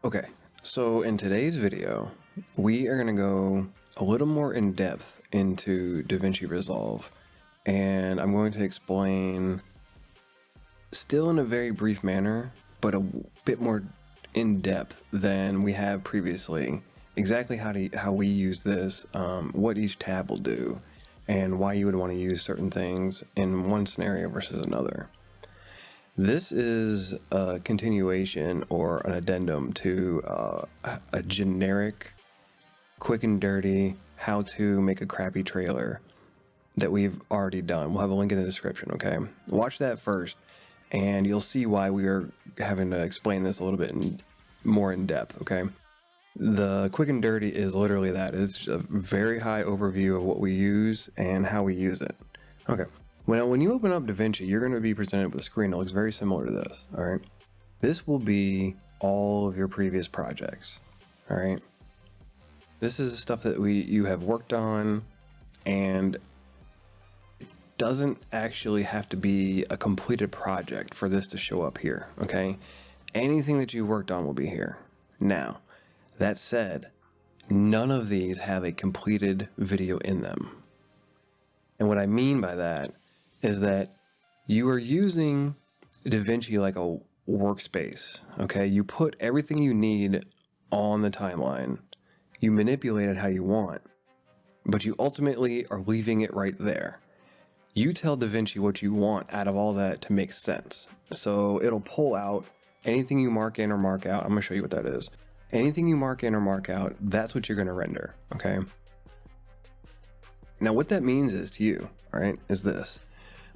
Okay, so in today's video, we are going to go a little more in depth into DaVinci Resolve, and I'm going to explain, still in a very brief manner, but a bit more in depth than we have previously, exactly how we use this, what each tab will do, and why you would want to use certain things in one scenario versus another. This is a continuation or an addendum to a generic, quick and dirty, how to make a crappy trailer that we've already done. We'll have a link in the description, okay? Watch that first, and you'll see why we are having to explain this a little bit more in depth, okay? The quick and dirty is literally that. It's a very high overview of what we use and how we use it. Okay. When you open up DaVinci, you're going to be presented with a screen that looks very similar to this, all right? This will be all of your previous projects, all right? This is stuff that you have worked on, and it doesn't actually have to be a completed project for this to show up here, okay? Anything that you worked on will be here. Now, that said, none of these have a completed video in them. And what I mean by that is that you are using DaVinci like a workspace, okay? You put everything you need on the timeline. You manipulate it how you want, but you ultimately are leaving it right there. You tell DaVinci what you want out of all that to make sense. So it'll pull out anything you mark in or mark out. I'm gonna show you what that is. Anything you mark in or mark out, that's what you're gonna render, okay? Now what that means is to you, all right, is this.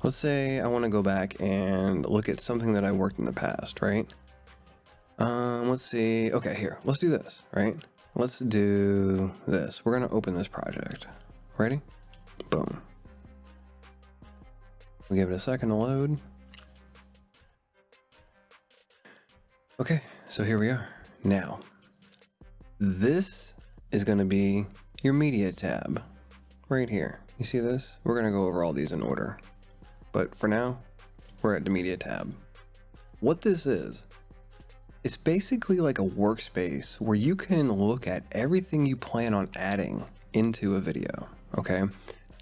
Let's say I want to go back and look at something that I worked in the past, right? Let's see. Okay, here, let's do this, right? Let's do this. We're going to open this project. Ready? Boom. We give it a second to load. Okay, so here we are. Now, this is going to be your media tab right here. You see this? We're going to go over all these in order. But for now, we're at the media tab. What this is, it's basically like a workspace where you can look at everything you plan on adding into a video, okay?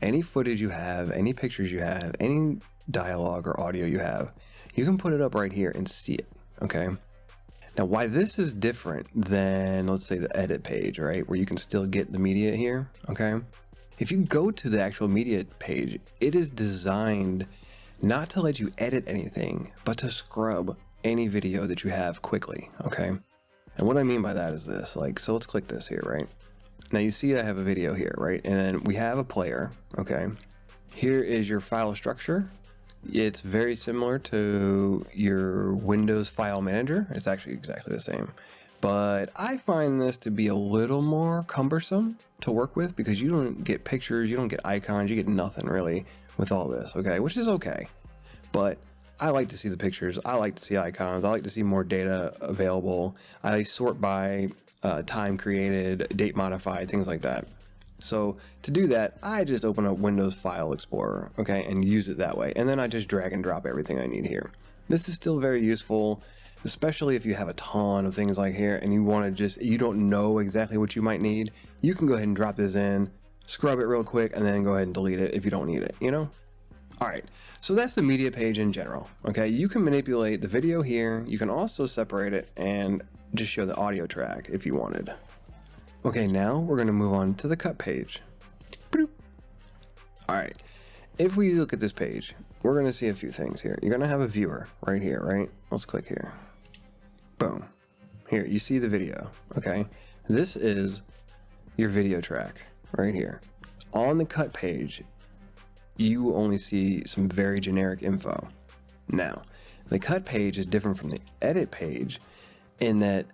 Any footage you have, any pictures you have, any dialogue or audio you have, you can put it up right here and see it, okay? Now, why this is different than, let's say, the edit page, right? Where you can still get the media here, okay? If you go to the actual media page, it is designed not to let you edit anything, but to scrub any video that you have quickly, okay? And what I mean by that is this, like, so let's click this here, right? Now you see I have a video here, right? And then we have a player, okay? Here is your file structure. It's very similar to your Windows file manager. It's actually exactly the same. But I find this to be a little more cumbersome to work with because you don't get pictures, you don't get icons, you get nothing really with all this, okay? Which is okay. But I like to see the pictures, I like to see icons, I like to see more data available. I sort by time created, date modified, things like that. So to do that, I just open up Windows File Explorer, okay, and use it that way. And then I just drag and drop everything I need here. This is still very useful, especially if you have a ton of things like here and you want to you don't know exactly what you might need. You can go ahead and drop this in, scrub it real quick, and then go ahead and delete it if you don't need it, you know? All right, so that's the media page in general, okay? You can manipulate the video here. You can also separate it and just show the audio track if you wanted. Okay, now we're gonna move on to the cut page. Boop. All right, if we look at this page, we're gonna see a few things here. You're gonna have a viewer right here, right? Let's click here. Boom. Here, you see the video, okay? This is your video track right here. On the cut page, you only see some very generic info. Now, the cut page is different from the edit page in that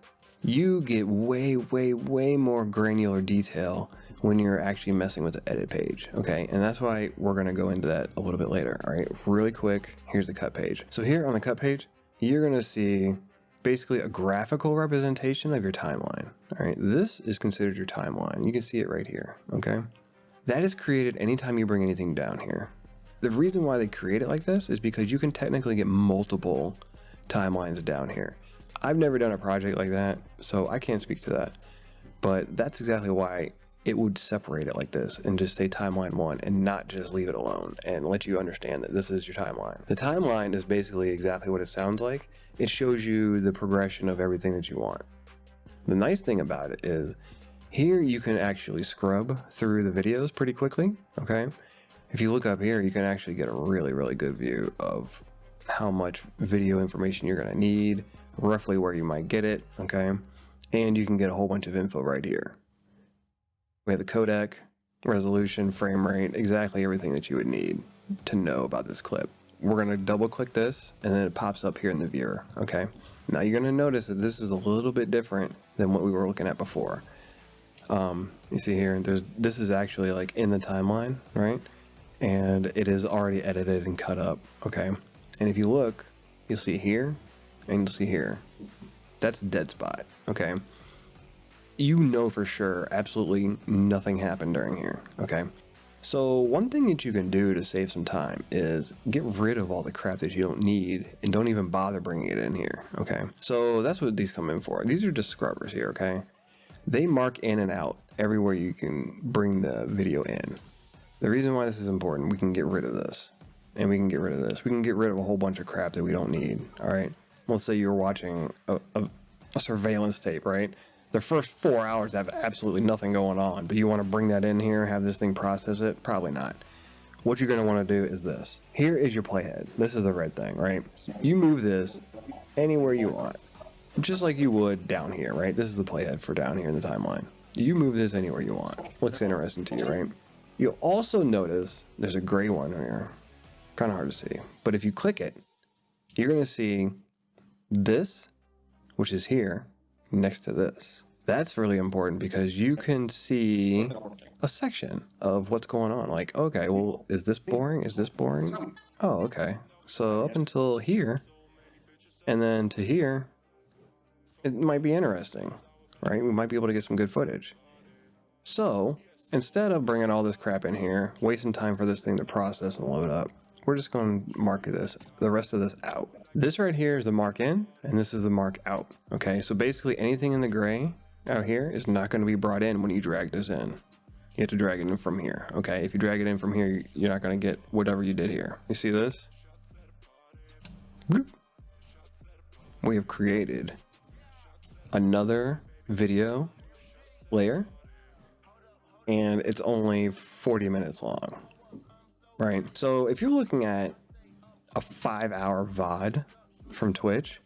you get way more granular detail when you're actually messing with the edit page, okay? And that's why we're gonna go into that a little bit later, all right? Really quick, here's the cut page. So here on the cut page, you're gonna see basically a graphical representation of your timeline, all right? This is considered your timeline. You can see it right here, okay? That is created anytime you bring anything down here. The reason why they create it like this is because you can technically get multiple timelines down here. I've never done a project like that, so I can't speak to that. But that's exactly why it would separate it like this and just say timeline 1 and not just leave it alone and let you understand that this is your timeline. The timeline is basically exactly what it sounds like. It shows you the progression of everything that you want. The nice thing about it is here you can actually scrub through the videos pretty quickly, okay? If you look up here, you can actually get a really, really good view of how much video information you're gonna need, roughly where you might get it, okay? And you can get a whole bunch of info right here. We have the codec, resolution, frame rate, exactly everything that you would need to know about this clip. We're gonna double click this and then it pops up here in the viewer, okay? Now you're gonna notice that this is a little bit different than what we were looking at before. You see here, this is actually like in the timeline, right? And it is already edited and cut up, okay? And if you look, you'll see here and you'll see here. That's a dead spot, okay? You know for sure absolutely nothing happened during here, okay? So one thing that you can do to save some time is get rid of all the crap that you don't need and don't even bother bringing it in here, okay? So that's what these come in for. These are just scrubbers here, okay? They mark in and out everywhere you can bring the video in. The reason why this is important, we can get rid of this and we can get rid of this. We can get rid of a whole bunch of crap that we don't need, all right? Let's say you're watching a surveillance tape, right? The first 4 hours have absolutely nothing going on, but you want to bring that in here, have this thing process it? Probably not. What you're going to want to do is this. Here is your playhead. This is the red thing, right? You move this anywhere you want, just like you would down here, right? This is the playhead for down here in the timeline. You move this anywhere you want. Looks interesting to you, right? You'll also notice there's a gray one here. Kind of hard to see. But if you click it, you're going to see this, which is here, next to this. That's really important because you can see a section of what's going on. Like, okay, well, is this boring? Is this boring? Oh, okay. So up until here, and then to here, it might be interesting, right? We might be able to get some good footage. So instead of bringing all this crap in here, wasting time for this thing to process and load up, we're just going to mark the rest of this out. This right here is the mark in, and this is the mark out. Okay, so basically anything in the gray out here is not going to be brought in when you drag this in. You have to drag it in from here. Okay, if you drag it in from here, you're not going to get whatever you did here. You see this? We have created another video layer, and it's only 40 minutes long. Right, so if you're looking at a 5-hour VOD from Twitch,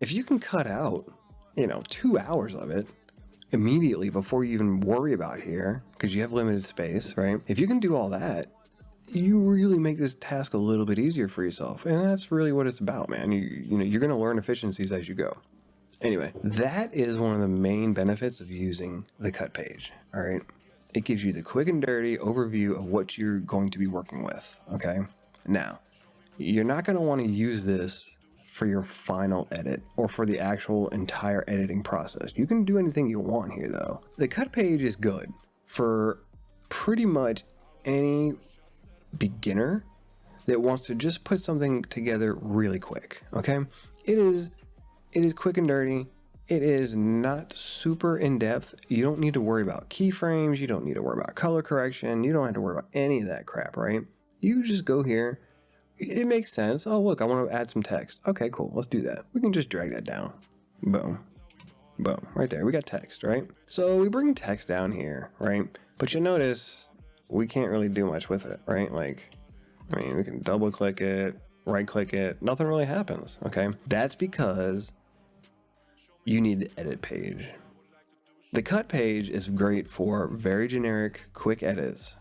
if you can cut out, 2 hours of it immediately before you even worry about here, because you have limited space, right? If you can do all that, you really make this task a little bit easier for yourself. And that's really what it's about, man. You're going to learn efficiencies as you go. Anyway, that is one of the main benefits of using the cut page, all right? It gives you the quick and dirty overview of what you're going to be working with, okay? Now, you're not going to want to use this for your final edit or for the actual entire editing process. You can do anything you want here, though. The cut page is good for pretty much any beginner that wants to just put something together really quick, okay? It is quick and dirty. It is not super in-depth. You don't need to worry about keyframes. You don't need to worry about color correction. You don't have to worry about any of that crap, right? You just go here. It makes sense. Oh, look, I want to add some text. Okay, cool. Let's do that. We can just drag that down. Boom. Boom. Right there. We got text, right? So we bring text down here, right? But you'll notice we can't really do much with it, right? We can double click it, right click it. Nothing really happens, okay? That's because you need the edit page. The cut page is great for very generic, quick edits.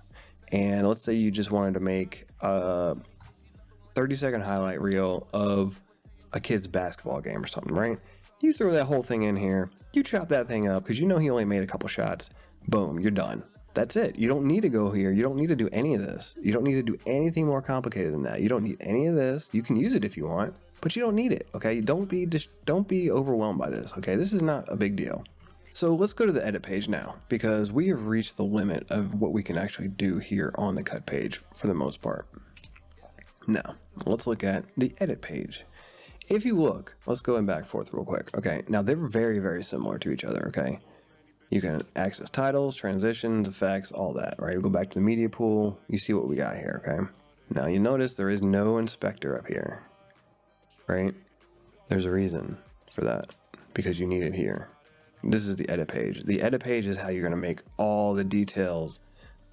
And let's say you just wanted to make a 30-second highlight reel of a kid's basketball game or something, right? You throw that whole thing in here, you chop that thing up because you know he only made a couple shots. Boom, you're done. That's it. You don't need to go here. You don't need to do any of this. You don't need to do anything more complicated than that. You don't need any of this. You can use it if you want, but you don't need it, okay? Don't be overwhelmed by this, okay? This is not a big deal. So let's go to the edit page now, because we have reached the limit of what we can actually do here on the cut page for the most part. Now, let's look at the edit page. if you look, let's go back and forth real quick. Okay, now they're very, very similar to each other, okay? You can access titles, transitions, effects, all that, right? We go back to the media pool, you see what we got here, okay? Now you notice there is no inspector up here, right? There's a reason for that, because you need it here. This is the edit page. The edit page is how you're gonna make all the details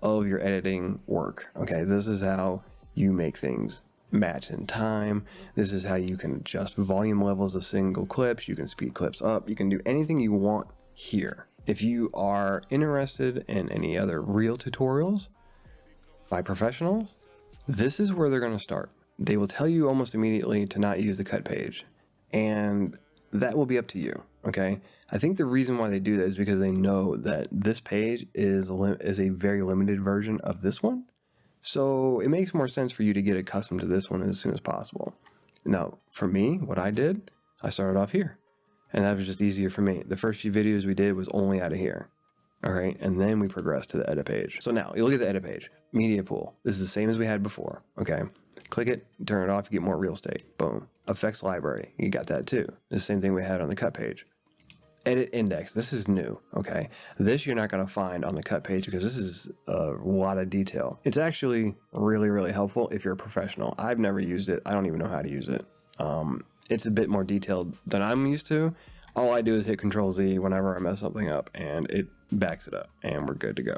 of your editing work, okay? This is how you make things match in time. This is how you can adjust volume levels of single clips. You can speed clips up. You can do anything you want here. If you are interested in any other real tutorials by professionals, this is where they're going to start. They will tell you almost immediately to not use the cut page, and that will be up to you, okay? I think the reason why they do that is because they know that this page is a very limited version of this one. So it makes more sense for you to get accustomed to this one as soon as possible. Now, for me, what I did, I started off here, and that was just easier for me. The first few videos we did was only out of here, all right? And then we progressed to the edit page. So now, you look at the edit page, media pool. This is the same as we had before, okay? Click it, turn it off, you get more real estate, boom. Effects library, you got that too. The same thing we had on the cut page. Edit index, this is new, okay? This you're not gonna find on the cut page because this is a lot of detail. It's actually really, really helpful if you're a professional. I've never used it. I don't even know how to use it. It's a bit more detailed than I'm used to. All I do is hit Control Z whenever I mess something up and it backs it up and we're good to go.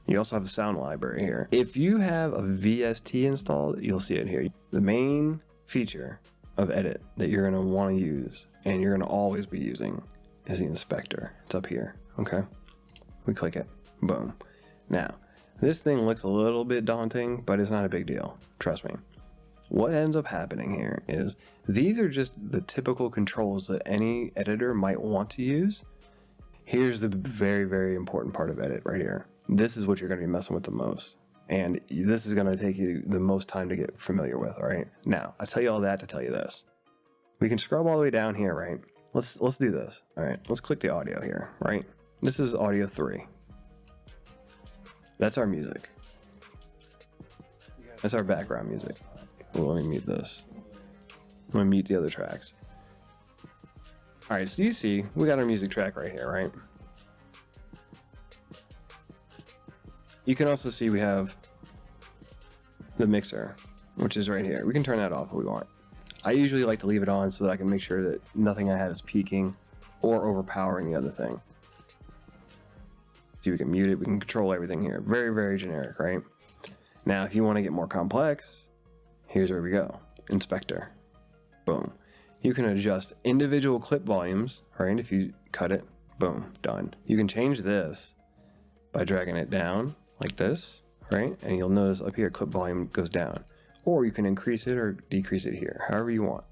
You also have a sound library here. If you have a VST installed, you'll see it here. The main feature of edit that you're gonna wanna use and you're gonna always be using is the inspector. It's up here, okay? We click it, boom. Now, this thing looks a little bit daunting, but it's not a big deal, trust me. What ends up happening here is these are just the typical controls that any editor might want to use. Here's the very, very important part of edit right here. This is what you're gonna be messing with the most. And this is gonna take you the most time to get familiar with, all right? Now, I tell you all that to tell you this. We can scrub all the way down here, right? Let's do this, all right? Let's click the audio here, right? This is audio 3. That's our music. That's our background music. Well, let me mute this. I'm gonna mute the other tracks. All right, so you see, we got our music track right here, right? You can also see we have the mixer, which is right here. We can turn that off if we want. I usually like to leave it on so that I can make sure that nothing I have is peaking or overpowering the other thing. See, we can mute it, we can control everything here. Very, very generic, right? Now, if you want to get more complex, here's where we go. Inspector. Boom. You can adjust individual clip volumes, right? If you cut it, boom, done. You can change this by dragging it down like this, right? And you'll notice up here, clip volume goes down. Or you can increase it or decrease it here, however you want,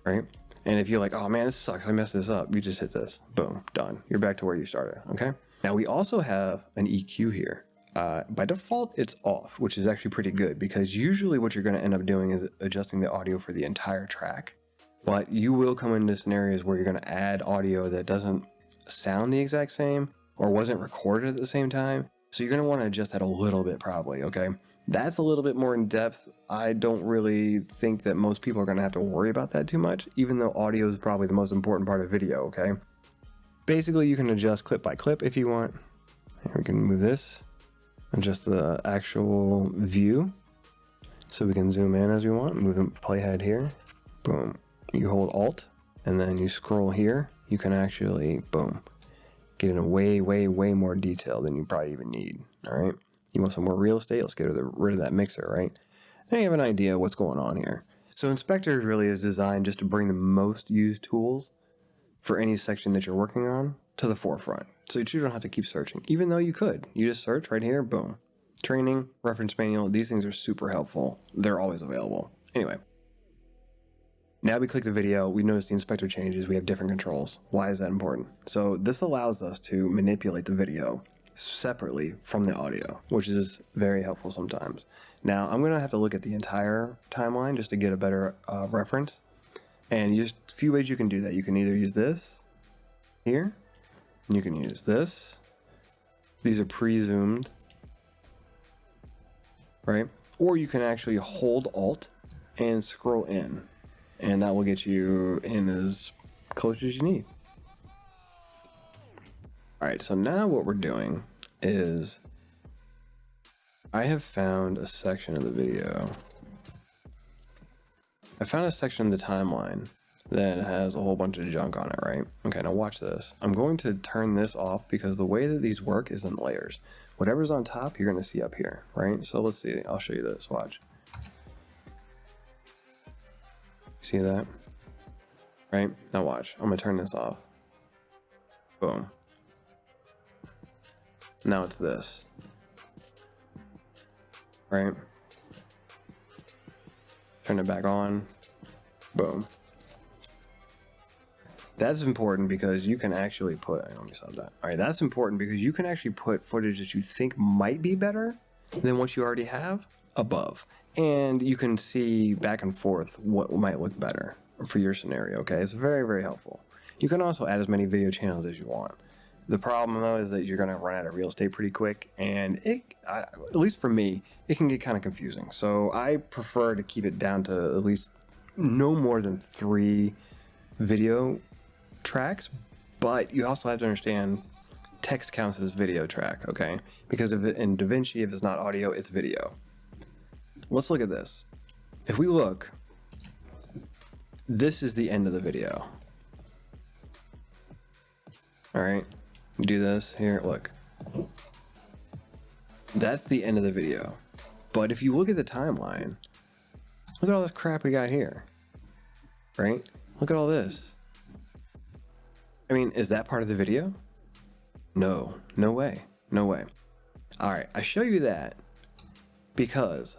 right? And if you're like, oh man, this sucks, I messed this up, you just hit this, boom, done. You're back to where you started, okay? Now we also have an EQ here. By default, it's off, which is actually pretty good because usually what you're gonna end up doing is adjusting the audio for the entire track. But you will come into scenarios where you're gonna add audio that doesn't sound the exact same or wasn't recorded at the same time. So you're gonna wanna adjust that a little bit probably, okay? That's a little bit more in depth. I don't really think that most people are gonna have to worry about that too much, even though audio is probably the most important part of video, okay? Basically, you can adjust clip by clip if you want. Here, we can move this, adjust the actual view. So we can zoom in as we want, move the playhead here, boom. You hold Alt, and then you scroll here, you can actually, boom, get in a way, way, way more detail than you probably even need, all right? You want some more real estate? Let's get rid of that mixer, right? Then you have an idea of what's going on here. So Inspector really is designed just to bring the most used tools for any section that you're working on to the forefront. So you don't have to keep searching, even though you could. You just search right here, boom. Training, reference manual, these things are super helpful. They're always available. Anyway, now we click the video, we notice the inspector changes, we have different controls. Why is that important? So this allows us to manipulate the video separately from the audio, which is very helpful sometimes. Now I'm gonna have to look at the entire timeline just to get a better reference. And just a few ways you can do that. You can either use this here, you can use this. These are pre-zoomed, right? Or you can actually hold Alt and scroll in, and that will get you in as close as you need. All right, so now what we're doing is I have found a section of the video. I found a section of the timeline that has a whole bunch of junk on it, right? Okay, now watch this. I'm going to turn this off because the way that these work is in layers. Whatever's on top, you're going to see up here, right? So let's see. I'll show you this. Watch. See that? Right? Now watch. I'm going to turn this off. Boom. Now it's this. Right? Turn it back on. Boom. That's important because you can actually put, let me stop that. All right, that's important because you can actually put footage that you think might be better than what you already have above. And you can see back and forth what might look better for your scenario, okay? It's very, very helpful. You can also add as many video channels as you want. The problem though is that you're gonna run out of real estate pretty quick, and at least for me, it can get kind of confusing. So I prefer to keep it down to at least no more than 3 video tracks, but you also have to understand text counts as video track, okay? Because if it, in Davinci, if it's not audio, it's video. Let's look at this. If we look, this is the end of the video. All right, you do this here, look. That's the end of the video. But if you look at the timeline, look at all this crap we got here, right? Look at all this. I mean, is that part of the video? No, no way, no way. All right, I show you that because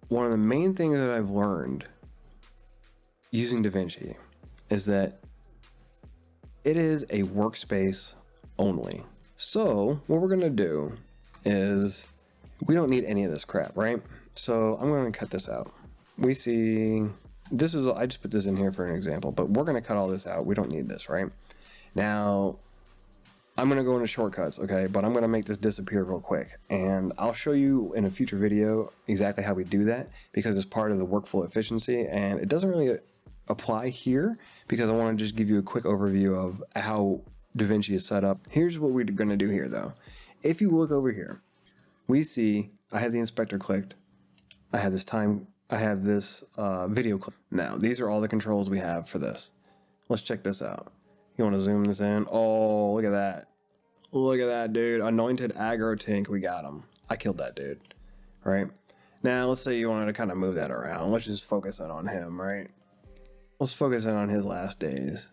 one of the main things that I've learned using Davinci is that it is a workspace only. So what we're gonna do is we don't need any of this crap, right? So I'm gonna cut this out. We see, this is, I just put this in here for an example, but we're gonna cut all this out. We don't need this, right? Now, I'm gonna go into shortcuts, okay? But I'm gonna make this disappear real quick. And I'll show you in a future video exactly how we do that because it's part of the workflow efficiency and it doesn't really apply here because I wanna just give you a quick overview of how Davinci is set up. Here's what we're gonna do here though. If you look over here, we see I have the inspector clicked. I have this time, I have this video clip. Now, these are all the controls we have for this. Let's check this out. You want to zoom this in? Oh, look at that. Look at that, dude. Anointed aggro tank, we got him. I killed that dude, right? Now, let's say you wanted to kind of move that around. Let's just focus in on him, right? Let's focus in on his last days.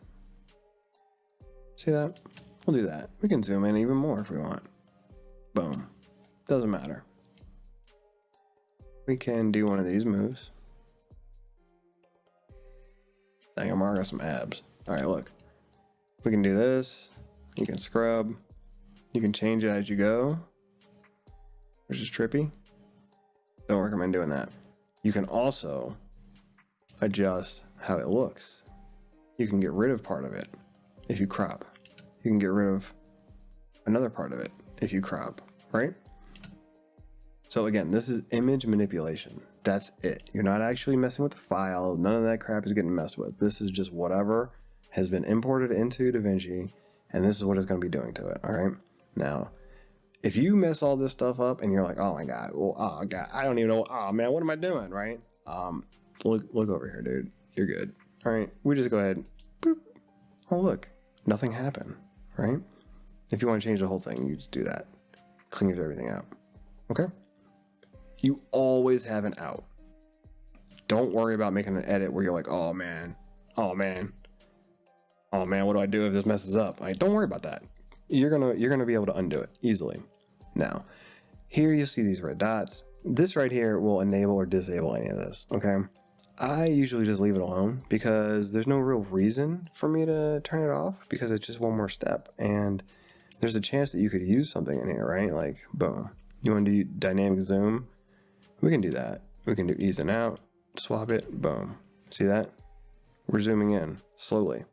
See that? We'll do that. We can zoom in even more if we want. Boom. Doesn't matter. We can do one of these moves. Dang, I'm already got some abs. All right, look. We can do this. You can scrub. You can change it as you go, which is trippy. Don't recommend doing that. You can also adjust how it looks. You can get rid of part of it if you crop. You can get rid of another part of it if you crop, right? So again, this is image manipulation. That's it. You're not actually messing with the file. None of that crap is getting messed with. This is just whatever has been imported into Davinci, and this is what it's going to be doing to it, all right? Now, if you mess all this stuff up and you're like, oh my God, well, oh God, I don't even know, oh man, what am I doing, right? Look over here, dude. You're good. All right, we just go ahead, boop. Oh, look, nothing happened, right? If you want to change the whole thing, you just do that. Clean everything out, okay? You always have an out. Don't worry about making an edit where you're like, oh man, oh man, oh man, what do I do if this messes up? Like, don't worry about that. You're gonna be able to undo it easily. Now, here you see these red dots. This right here will enable or disable any of this, okay? I usually just leave it alone because there's no real reason for me to turn it off because it's just one more step and there's a chance that you could use something in here, right? Like, boom. You want to do dynamic zoom? We can do that. We can do ease in out, swap it, boom. See that? We're zooming in slowly.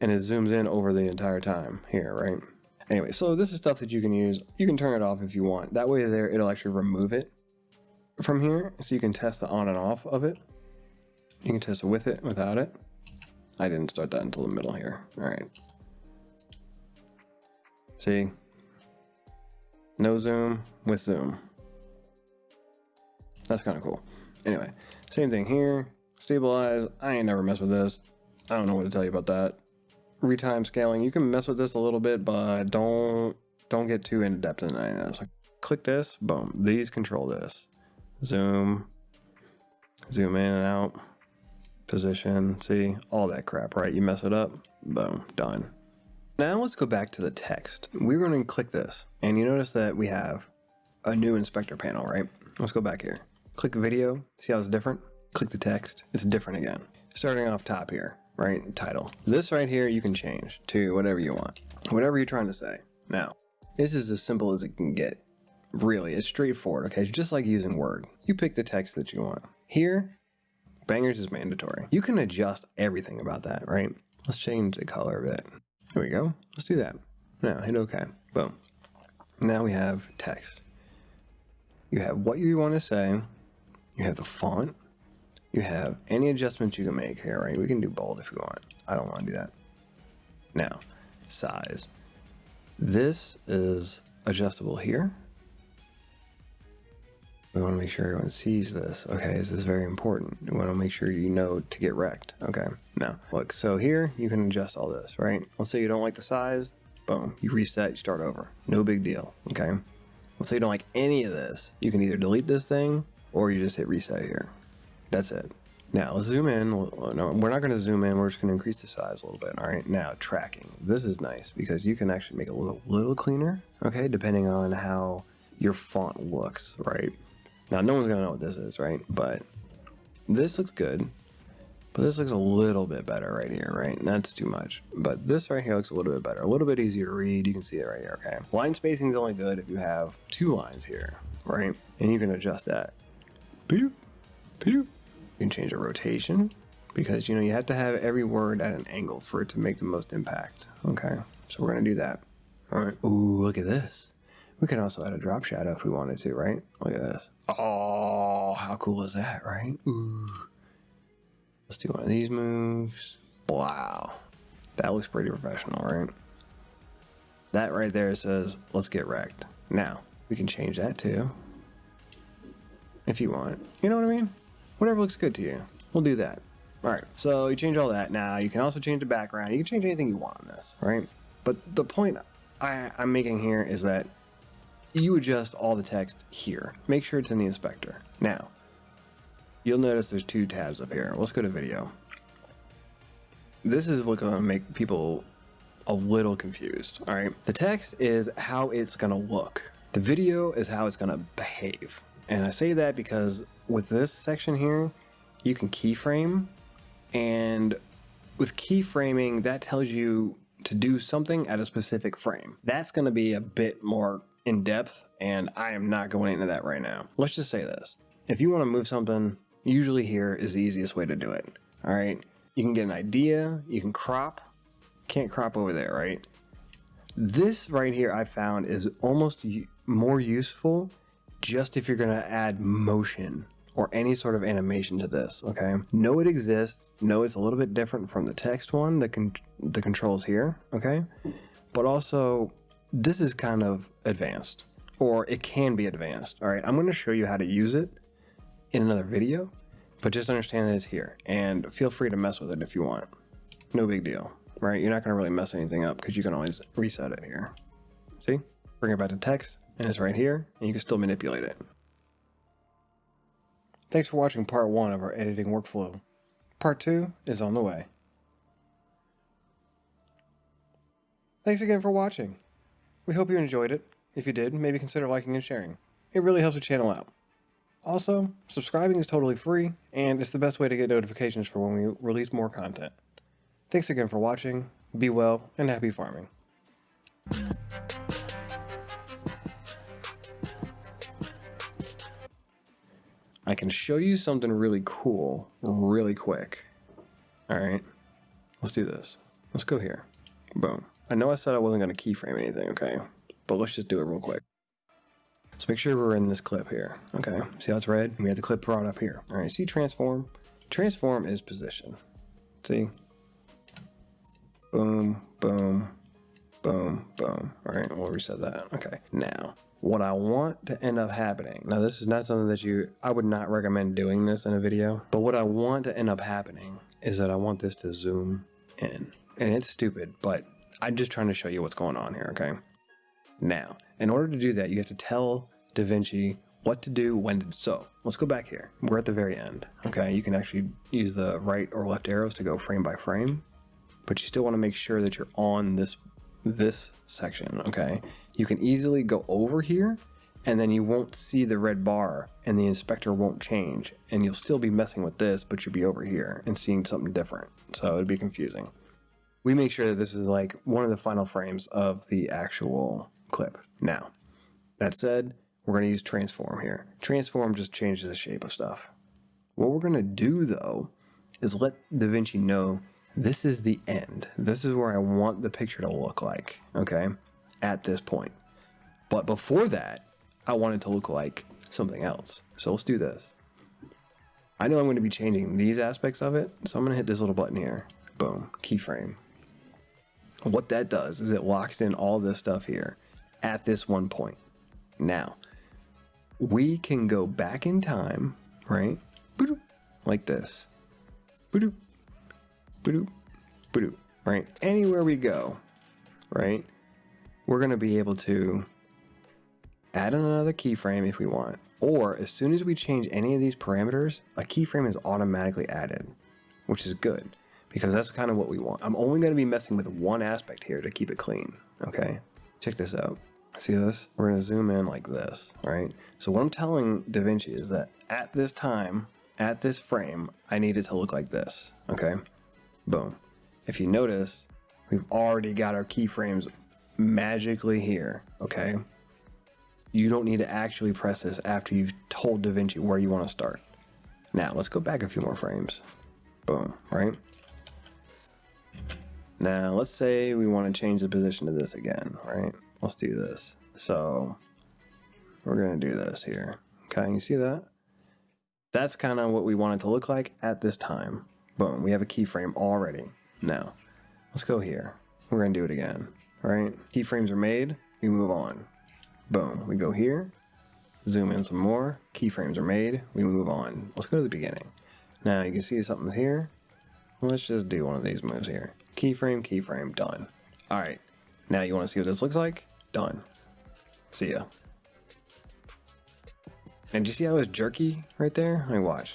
And it zooms in over the entire time here, right? Anyway, so this is stuff that you can use. You can turn it off if you want. That way there, it'll actually remove it from here so you can test the on and off of it. You can test it with it, without it. I didn't start that until the middle here. All right. See? No zoom with zoom. That's kind of cool. Anyway, same thing here. Stabilize. I ain't never messed with this. I don't know what to tell you about that. Retime scaling. You can mess with this a little bit, but don't get too in depth in any of this. So click this. Boom. These control this. Zoom. Zoom in and out. Position. See? All that crap, right? You mess it up. Boom. Done. Now let's go back to the text. We're going to click this, and you notice that we have a new inspector panel, right? Let's go back here. Click video. See how it's different? Click the text. It's different again. Starting off top here, right? Title. This right here you can change to whatever you want. Whatever you're trying to say. Now, this is as simple as it can get. Really, it's straightforward, okay? It's just like using Word. You pick the text that you want. Here, bangers is mandatory. You can adjust everything about that, right? Let's change the color a bit. There we go. Let's do that. Now hit OK. Boom. Now we have text. You have what you want to say. You have the font. You have any adjustments you can make here, right? We can do bold if you want. I don't want to do that. Now, size. This is adjustable here. We want to make sure everyone sees this. Okay, this is very important. We want to make sure you know to get wrecked. Okay, now look, so here you can adjust all this, right? Let's say you don't like the size, boom, you reset, you start over. No big deal, okay? Let's say you don't like any of this. You can either delete this thing or you just hit reset here. That's it. Now let's zoom in. No, we're not going to zoom in. We're just going to increase the size a little bit. All right, now tracking. This is nice because you can actually make it a little cleaner, okay, depending on how your font looks, right? Now, no one's going to know what this is, right? But this looks good. But this looks a little bit better right here, right? And that's too much. But this right here looks a little bit better. A little bit easier to read. You can see it right here, okay? Line spacing is only good if you have 2 lines here, right? And you can adjust that. Pew, pew. You can change the rotation because, you know, you have to have every word at an angle for it to make the most impact, okay? So we're going to do that. All right. Ooh, look at this. We can also add a drop shadow if we wanted to, right? Look at this. Oh, how cool is that, right? Ooh. Let's do one of these moves. Wow. That looks pretty professional, right? That right there says, let's get wrecked. Now, we can change that too. If you want. You know what I mean? Whatever looks good to you. We'll do that. All right, so you change all that. Now, you can also change the background. You can change anything you want on this, right? But the point I'm making here is that you adjust all the text here. Make sure it's in the inspector. Now, you'll notice there's 2 tabs up here. Let's go to video. This is what's going to make people a little confused, all right? The text is how it's going to look. The video is how it's going to behave. And I say that because with this section here, you can keyframe. And with keyframing, that tells you to do something at a specific frame. That's going to be a bit more in depth, and I am not going into that right now. Let's just say this. If you want to move something, usually here is the easiest way to do it. All right. You can get an idea. You can crop. Can't crop over there, right? This right here I found is almost more useful just if you're going to add motion or any sort of animation to this, okay? Know it exists. Know it's a little bit different from the text one, the controls here, okay? But also, this is kind of advanced, or it can be advanced, all right? I'm going to show you how to use it in another video, but just understand that it's here, and feel free to mess with it if you want. No big deal, right? You're not going to really mess anything up because you can always reset it here. See? Bring it back to text, and it's right here, and you can still manipulate it. Thanks for watching part 1 of our editing workflow. Part 2 is on the way. Thanks again for watching. We hope you enjoyed it. If you did, maybe consider liking and sharing. It really helps the channel out. Also, subscribing is totally free, and it's the best way to get notifications for when we release more content. Thanks again for watching, be well, and happy farming. I can show you something really cool really quick. All right, let's do this. Let's go here. Boom. I know I said I wasn't going to keyframe anything, okay? But let's just do it real quick. Let's make sure we're in this clip here. Okay, see how it's red? We have the clip brought up here. All right, see transform? Transform is position. See? Boom, boom, boom, boom. All right, we'll reset that. Okay, now what I want to end up happening, now this is not something that I would not recommend doing this in a video, but what I want to end up happening is that I want this to zoom in. And it's stupid, but I'm just trying to show you what's going on here, okay? Now, in order to do that, you have to tell Davinci what to do, when to, so let's go back here. We're at the very end, okay? You can actually use the right or left arrows to go frame by frame, but you still want to make sure that you're on this section, okay? You can easily go over here and then you won't see the red bar and the inspector won't change and you'll still be messing with this, but you'll be over here and seeing something different. So it'd be confusing. We make sure that this is like one of the final frames of the actual clip. Now, that said, we're going to use transform here. Transform just changes the shape of stuff. What we're going to do though is let Davinci know this is the end. This is where I want the picture to look like, okay, at this point. But before that, I want it to look like something else. So let's do this. I know I'm going to be changing these aspects of it, so I'm going to hit this little button here. Boom, keyframe. What that does is it locks in all this stuff here at this one point. Now, we can go back in time, right? Like this. Right? Anywhere we go, right? We're going to be able to add another keyframe if we want. Or as soon as we change any of these parameters, a keyframe is automatically added, which is good because that's kind of what we want. I'm only going to be messing with one aspect here to keep it clean, okay? Check this out. See this? We're going to zoom in like this, right? So what I'm telling Davinci is that at this time, at this frame, I need it to look like this, okay? Boom. If you notice, we've already got our keyframes magically here, okay? You don't need to actually press this after you've told Davinci where you want to start. Now, let's go back a few more frames. Boom, right? Now, let's say we want to change the position of this again, right? Let's do this. So, we're going to do this here. Okay, you see that? That's kind of what we want it to look like at this time. Boom, we have a keyframe already. Now, let's go here. We're going to do it again, right? Keyframes are made, we move on. Boom, we go here, zoom in some more, keyframes are made, we move on. Let's go to the beginning. Now you can see something here. Let's just do one of these moves here. Keyframe, keyframe, done. All right, now you want to see what this looks like? Done. See ya. And do you see how it's jerky right there? Let me watch.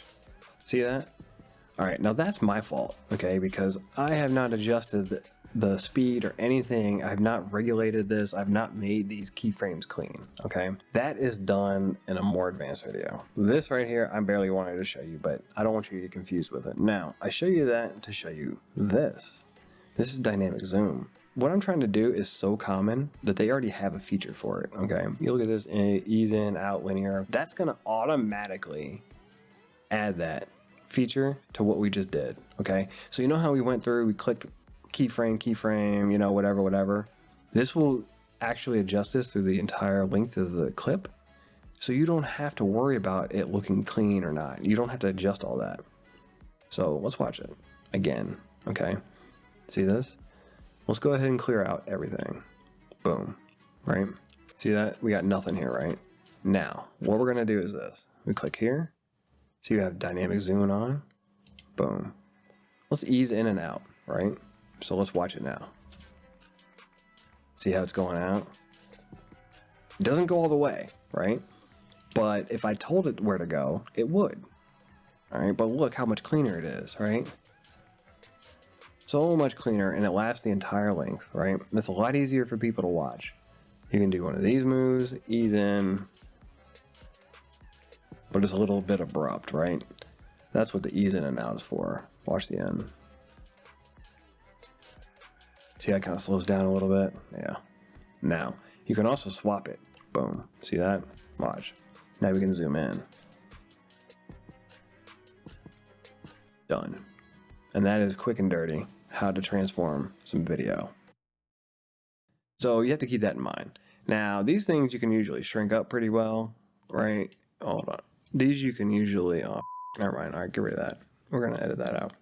See that? All right, now that's my fault, okay? Because I have not adjusted the speed or anything. I've not regulated this. I've not made these keyframes clean, okay? That is done in a more advanced video. This right here, I barely wanted to show you, but I don't want you to get confused with it. Now, I show you that to show you this. This is dynamic zoom. What I'm trying to do is so common that they already have a feature for it, okay? You look at this, ease in, out, linear. That's gonna automatically add that feature to what we just did, okay? So you know how we went through, we clicked keyframe, you know, whatever. This will actually adjust this through the entire length of the clip. So you don't have to worry about it looking clean or not. You don't have to adjust all that. So let's watch it again, okay? See this? Let's go ahead and clear out everything. Boom, right? See that? We got nothing here, right? Now, what we're gonna do is this. We click here. So you have dynamic zooming on. Boom. Let's ease in and out, right? So let's watch it now. See how it's going out? It doesn't go all the way, right? But if I told it where to go, it would. All right, but look how much cleaner it is, right? So much cleaner, and it lasts the entire length, right? That's a lot easier for people to watch. You can do one of these moves, ease in, but it's a little bit abrupt, right? That's what the ease in and out is for. Watch the end. See how it kind of slows down a little bit? Yeah. Now, you can also swap it. Boom. See that? Watch. Now we can zoom in. Done. And that is quick and dirty how to transform some video. So you have to keep that in mind. Now, these things you can usually shrink up pretty well, right? Hold on. These you can usually, oh, never mind. All right, get rid of that. We're going to edit that out.